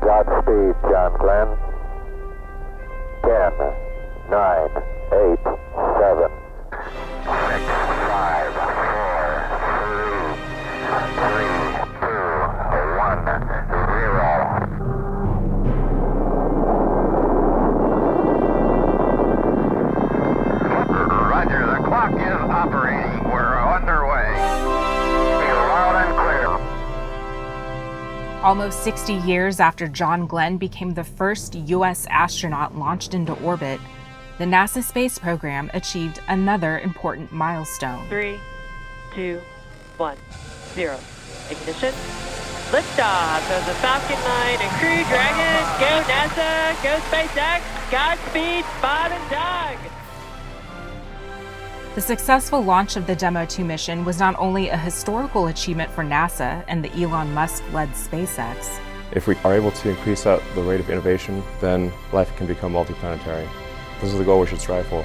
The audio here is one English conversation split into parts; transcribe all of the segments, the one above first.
Godspeed, John Glenn. 10, 9, 8, 7, 6, 5, 4, 3, 2, 1, 0. Roger, the clock is operating. We're underway. Feel loud and clear. Almost 60 years after John Glenn became the first U.S. astronaut launched into orbit, the NASA space program achieved another important milestone. 3, 2, 1, 0. Ignition. Liftoff of the Falcon 9 and Crew Dragon. Go NASA, go SpaceX. Godspeed, Bob and Doug. The successful launch of the Demo 2 mission was not only a historical achievement for NASA and the Elon Musk-led SpaceX. If we are able to increase the rate of innovation, then life can become multiplanetary. This is the goal we should strive for.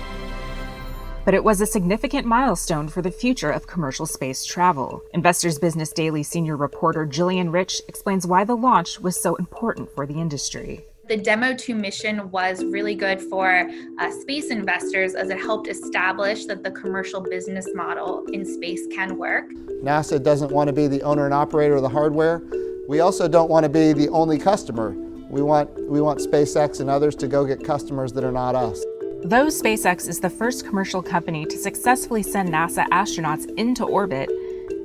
But it was a significant milestone for the future of commercial space travel. Investor's Business Daily senior reporter Gillian explains why the launch was so important for the industry. The Demo 2 mission was really good for space investors as it helped establish that the commercial business model in space can work. NASA doesn't want to be the owner and operator of the hardware. We also don't want to be the only customer. We want SpaceX and others to go get customers that are not us. Though SpaceX is the first commercial company to successfully send NASA astronauts into orbit,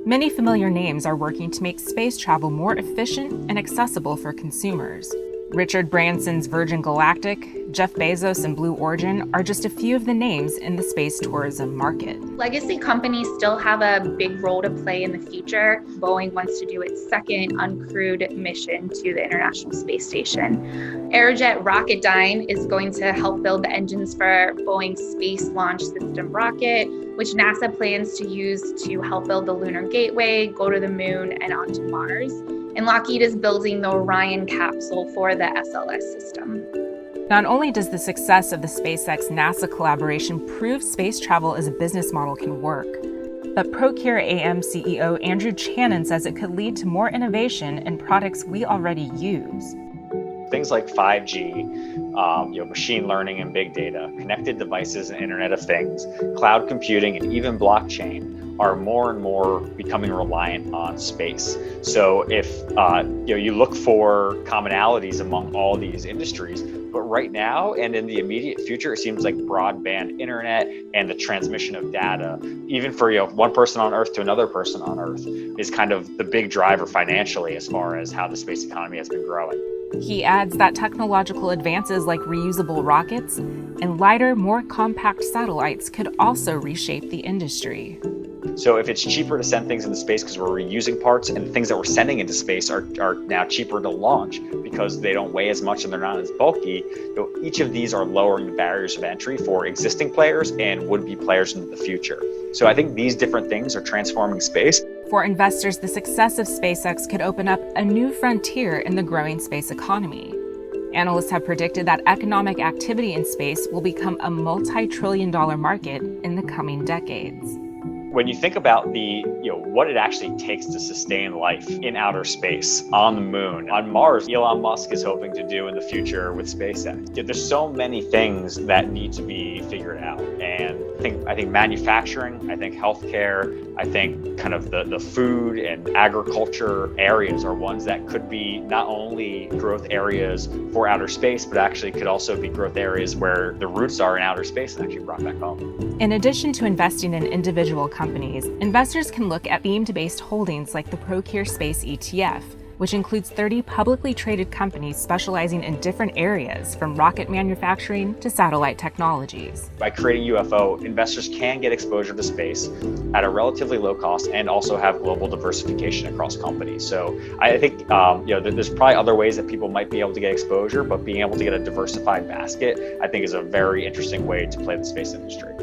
many familiar names are working to make space travel more efficient and accessible for consumers. Richard Branson's Virgin Galactic, Jeff Bezos and Blue Origin are just a few of the names in the space tourism market. Legacy companies still have a big role to play in the future. Boeing wants to do its second uncrewed mission to the International Space Station. Aerojet Rocketdyne is going to help build the engines for Boeing's Space Launch System rocket, which NASA plans to use to help build the Lunar Gateway, go to the moon, and onto Mars. And Lockheed is building the Orion capsule for the SLS system. Not only does the success of the SpaceX-NASA collaboration prove space travel as a business model can work, but ProcureAM CEO Andrew Chanin says it could lead to more innovation in products we already use. Things like 5G, machine learning and big data, connected devices and Internet of Things, cloud computing, and even blockchain are more and more becoming reliant on space. So if you look for commonalities among all these industries, but right now and in the immediate future, it seems like broadband internet and the transmission of data, even for one person on Earth to another person on Earth, is kind of the big driver financially as far as how the space economy has been growing. He adds that technological advances like reusable rockets and lighter, more compact satellites could also reshape the industry. So if it's cheaper to send things into space because we're reusing parts, and the things that we're sending into space are now cheaper to launch because they don't weigh as much and they're not as bulky, each of these are lowering the barriers of entry for existing players and would-be players into the future. So I think these different things are transforming space. For investors, the success of SpaceX could open up a new frontier in the growing space economy. Analysts have predicted that economic activity in space will become a multi-trillion-dollar market in the coming decades. When you think about what it actually takes to sustain life in outer space, on the moon, on Mars, Elon Musk is hoping to do in the future with SpaceX. There's so many things that need to be figured out. And I think manufacturing, I think healthcare, I think kind of the food and agriculture areas are ones that could be not only growth areas for outer space, but actually could also be growth areas where the roots are in outer space and actually brought back home. In addition to investing in individual companies, investors can look at themed-based holdings like the Procure Space ETF, which includes 30 publicly traded companies specializing in different areas, from rocket manufacturing to satellite technologies. By creating UFO, investors can get exposure to space at a relatively low cost and also have global diversification across companies. So I think there's probably other ways that people might be able to get exposure, but being able to get a diversified basket, I think, is a very interesting way to play the space industry.